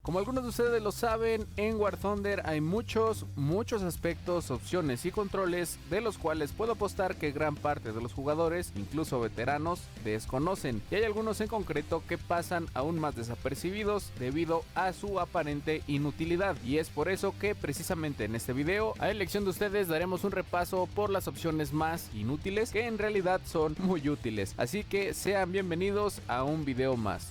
Como algunos de ustedes lo saben, en War Thunder hay muchos aspectos, opciones y controles de los cuales puedo apostar que gran parte de los jugadores, incluso veteranos, desconocen. Y hay algunos en concreto que pasan aún más desapercibidos debido a su aparente inutilidad. Y es por eso que precisamente en este video, a elección de ustedes, daremos un repaso por las opciones más inútiles que en realidad son muy útiles. Así que sean bienvenidos a un video más.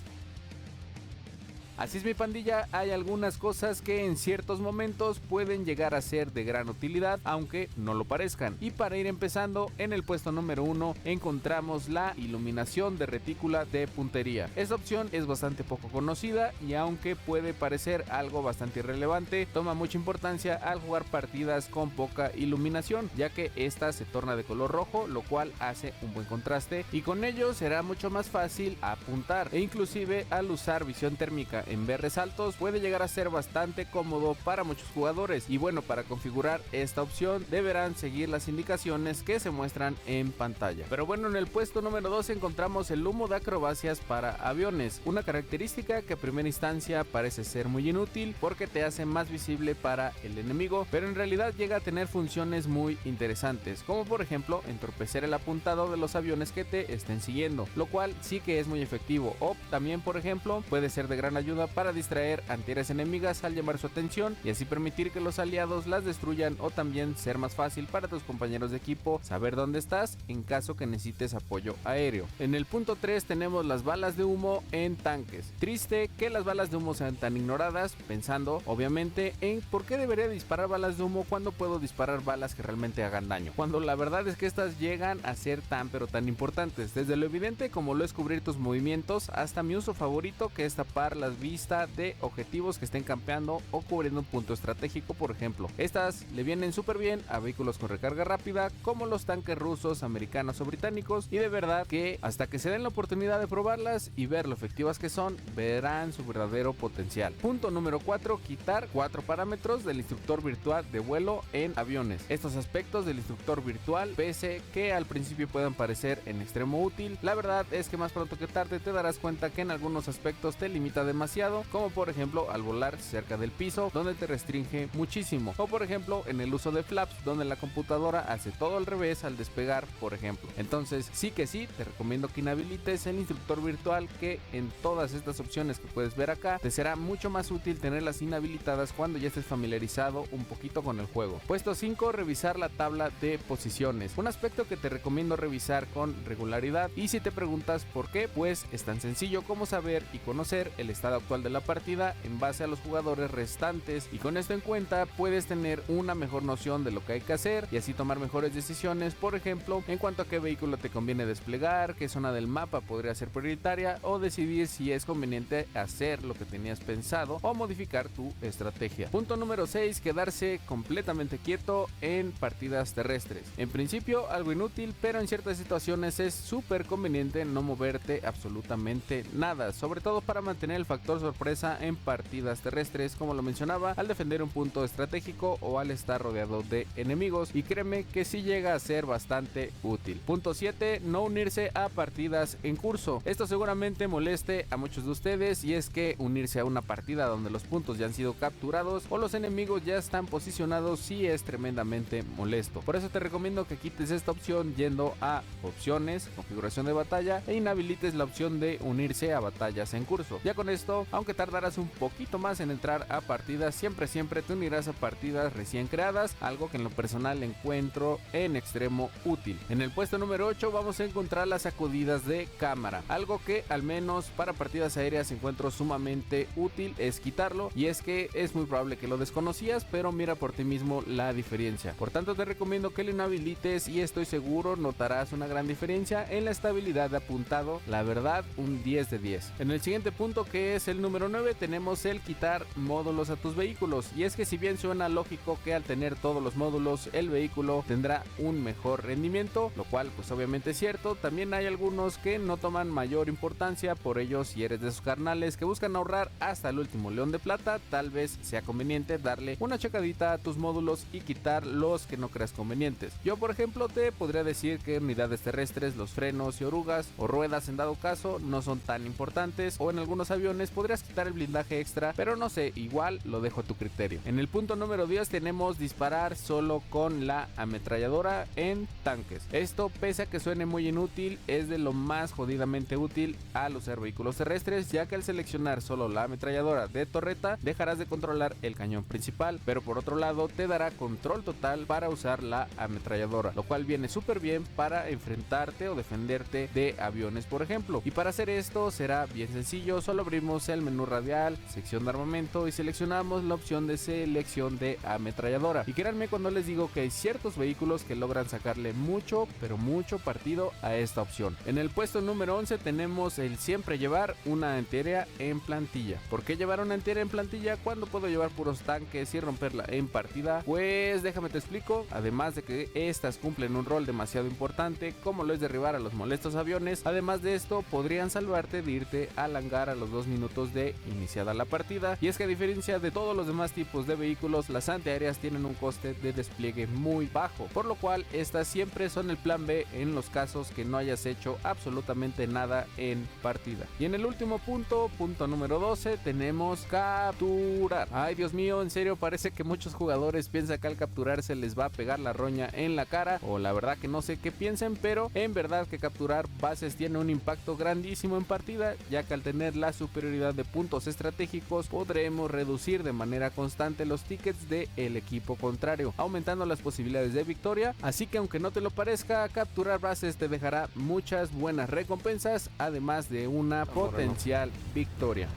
Así es, mi pandilla, hay algunas cosas que en ciertos momentos pueden llegar a ser de gran utilidad, aunque no lo parezcan. Y para ir empezando, en el puesto número 1 encontramos la iluminación de retícula de puntería. Esta opción es bastante poco conocida y aunque puede parecer algo bastante irrelevante, toma mucha importancia al jugar partidas con poca iluminación, ya que esta se torna de color rojo, lo cual hace un buen contraste y con ello será mucho más fácil apuntar, e inclusive al usar visión térmica en BRs altos puede llegar a ser bastante cómodo para muchos jugadores. Y bueno, para configurar esta opción deberán seguir las indicaciones que se muestran en pantalla. Pero bueno, en el puesto número 2 encontramos el humo de acrobacias para aviones, una característica que a primera instancia parece ser muy inútil porque te hace más visible para el enemigo, pero en realidad llega a tener funciones muy interesantes, como por ejemplo entorpecer el apuntado de los aviones que te estén siguiendo, lo cual sí que es muy efectivo. O también, por ejemplo, puede ser de gran ayuda para distraer antiaéreas enemigas al llamar su atención y así permitir que los aliados las destruyan, o también ser más fácil para tus compañeros de equipo saber dónde estás en caso que necesites apoyo aéreo. En el punto 3 tenemos las balas de humo en tanques. Triste que las balas de humo sean tan ignoradas, pensando obviamente en por qué debería disparar balas de humo cuando puedo disparar balas que realmente hagan daño, cuando la verdad es que estas llegan a ser tan pero tan importantes, desde lo evidente como lo es cubrir tus movimientos hasta mi uso favorito, que es tapar las vista de objetivos que estén campeando o cubriendo un punto estratégico, por ejemplo. Estas le vienen súper bien a vehículos con recarga rápida como los tanques rusos, americanos o británicos, y de verdad que hasta que se den la oportunidad de probarlas y ver lo efectivas que son, verán su verdadero potencial. Punto número 4, quitar 4 parámetros del instructor virtual de vuelo en aviones. Estos aspectos del instructor virtual, pese que al principio puedan parecer en extremo útil, la verdad es que más pronto que tarde te darás cuenta que en algunos aspectos te limita demasiado, como por ejemplo al volar cerca del piso, donde te restringe muchísimo, o por ejemplo en el uso de flaps, donde la computadora hace todo al revés al despegar, por ejemplo. Entonces sí que sí, te recomiendo que inhabilites el instructor virtual, que en todas estas opciones que puedes ver acá te será mucho más útil tenerlas inhabilitadas cuando ya estés familiarizado un poquito con el juego. Puesto 5, revisar la tabla de posiciones, un aspecto que te recomiendo revisar con regularidad, y si te preguntas por qué, pues es tan sencillo como saber y conocer el estado actual de la partida en base a los jugadores restantes, y con esto en cuenta puedes tener una mejor noción de lo que hay que hacer y así tomar mejores decisiones, por ejemplo en cuanto a qué vehículo te conviene desplegar, qué zona del mapa podría ser prioritaria, o decidir si es conveniente hacer lo que tenías pensado o modificar tu estrategia. Punto número 6, quedarse completamente quieto en partidas terrestres. En principio algo inútil, pero en ciertas situaciones es súper conveniente no moverte absolutamente nada, sobre todo para mantener el factor sorpresa en partidas terrestres, como lo mencionaba, al defender un punto estratégico o al estar rodeado de enemigos, y créeme que sí llega a ser bastante útil. Punto 7, no unirse a partidas en curso. Esto seguramente moleste a muchos de ustedes, y es que unirse a una partida donde los puntos ya han sido capturados o los enemigos ya están posicionados sí es tremendamente molesto. Por eso te recomiendo que quites esta opción yendo a opciones, configuración de batalla, e inhabilites la opción de unirse a batallas en curso. Ya con esto, aunque tardarás un poquito más en entrar a partidas, siempre te unirás a partidas recién creadas, algo que en lo personal encuentro en extremo útil. En el puesto número 8 vamos a encontrar las sacudidas de cámara, algo que al menos para partidas aéreas encuentro sumamente útil es quitarlo, y es que es muy probable que lo desconocías, pero mira por ti mismo la diferencia. Por tanto te recomiendo que lo inhabilites y estoy seguro notarás una gran diferencia en la estabilidad de apuntado, la verdad un 10 de 10. En el siguiente punto, que es el número 9, tenemos el quitar módulos a tus vehículos, y es que si bien suena lógico que al tener todos los módulos el vehículo tendrá un mejor rendimiento, lo cual pues obviamente es cierto, también hay algunos que no toman mayor importancia. Por ello, si eres de esos carnales que buscan ahorrar hasta el último león de plata, tal vez sea conveniente darle una checadita a tus módulos y quitar los que no creas convenientes. Yo por ejemplo te podría decir que en unidades terrestres los frenos y orugas o ruedas en dado caso no son tan importantes, o en algunos aviones podrías quitar el blindaje extra, pero no sé, igual lo dejo a tu criterio. En el punto número 10 tenemos disparar solo con la ametralladora en tanques. Esto, pese a que suene muy inútil, es de lo más jodidamente útil al usar vehículos terrestres, ya que al seleccionar solo la ametralladora de torreta dejarás de controlar el cañón principal, pero por otro lado te dará control total para usar la ametralladora, lo cual viene súper bien para enfrentarte o defenderte de aviones, por ejemplo. Y para hacer esto será bien sencillo, solo abrimos el menú radial, sección de armamento y seleccionamos la opción de selección de ametralladora. Y créanme cuando les digo que hay ciertos vehículos que logran sacarle mucho, pero mucho partido a esta opción. En el puesto número 11 tenemos el siempre llevar una antiaérea en plantilla. ¿Por qué llevar una antiaérea en plantilla cuando puedo llevar puros tanques y romperla en partida? Pues déjame te explico. Además de que estas cumplen un rol demasiado importante, como lo es derribar a los molestos aviones, además de esto podrían salvarte de irte al hangar a los 2 minutos de iniciada la partida. Y es que a diferencia de todos los demás tipos de vehículos, las antiaéreas tienen un coste de despliegue muy bajo, por lo cual estas siempre son el plan B en los casos que no hayas hecho absolutamente nada en partida. Y en el último punto número 12, tenemos capturar. Ay, Dios mío, en serio parece que muchos jugadores piensan que al capturar se les va a pegar la roña en la cara, o la verdad que no sé qué piensen, pero en verdad que capturar bases tiene un impacto grandísimo en partida, ya que al tener la superioridad de puntos estratégicos podremos reducir de manera constante los tickets del equipo contrario, aumentando las posibilidades de victoria. Así que aunque no te lo parezca, capturar bases te dejará muchas buenas recompensas, además de una potencial victoria.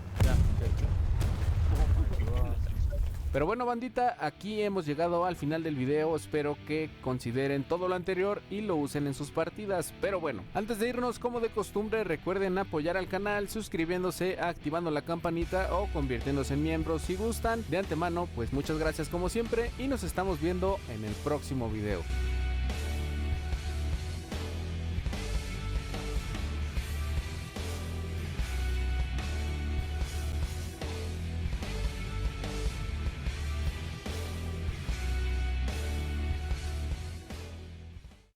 Pero bueno, bandita, aquí hemos llegado al final del video. Espero que consideren todo lo anterior y lo usen en sus partidas. Pero bueno, antes de irnos, como de costumbre, recuerden apoyar al canal suscribiéndose, activando la campanita o convirtiéndose en miembros si gustan. De antemano, pues muchas gracias como siempre y nos estamos viendo en el próximo video.